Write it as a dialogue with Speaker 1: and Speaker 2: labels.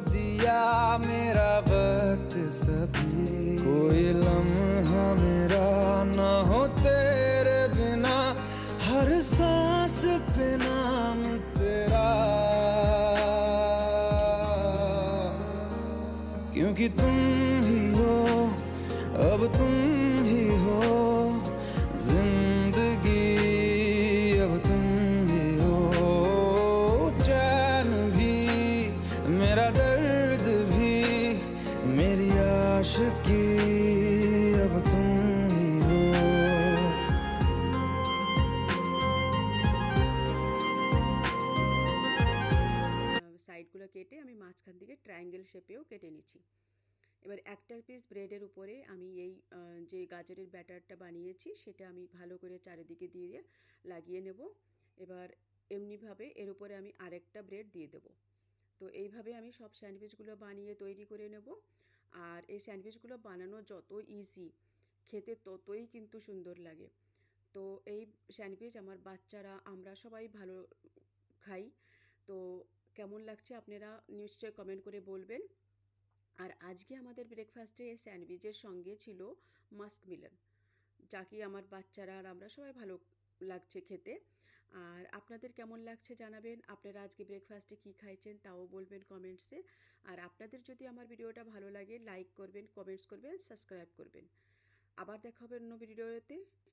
Speaker 1: दिया मेरा वक्त सभी, कोई लम्हा मेरा ना हो तेरे बिना, हर सांस पे नाम तेरा, क्योंकि तुम ही हो, अब तुम ही हो जिंदगी, अब तुम ही हो चैन भी, मेरा दर्द भी, मेरी आशिकी, अब तुम ही हो।
Speaker 2: সাইডগুলো কেটে আমি মাঝখান থেকে ট্রায়াঙ্গেল শেপেও কেটে নিচ্ছি। এবার একটা পিস ব্রেডের উপরে আমি এই যে গাজরের ব্যাটারটা বানিয়েছি সেটা আমি ভালো করে চারিদিকে দিয়ে লাগিয়ে নেব। এবার এমনিভাবে এর উপরে আমি আরেকটা ব্রেড দিয়ে দেব। তো এইভাবে আমি সব স্যান্ডউইচগুলো বানিয়ে তৈরি করে নেব। আর এই স্যান্ডউইচগুলো বানানো যত ইজি, খেতে ততই কিন্তু সুন্দর লাগে। তো এই স্যান্ডউইচ আমার বাচ্চারা আমরা সবাই ভালো খাই। তো কেমন লাগছে আপনারা নিশ্চয়ই কমেন্ট করে বলবেন। আর আজকে আমাদের ব্রেকফাস্টে স্যান্ডউইচের সঙ্গে ছিল মাস্ক মিলন, যা কি আমার বাচ্চারা আর আমরা সবাই ভালো লাগছে খেতে। আর আপনাদের কেমন লাগছে জানাবেন। আপনারা আজকে ব্রেকফাস্টে কী খাইছেন তাও বলবেন কমেন্টসে। আর আপনাদের যদি আমার ভিডিওটা ভালো লাগে লাইক করবেন, কমেন্টস করবেন, সাবস্ক্রাইব করবেন। আবার দেখা হবে অন্য ভিডিওতে।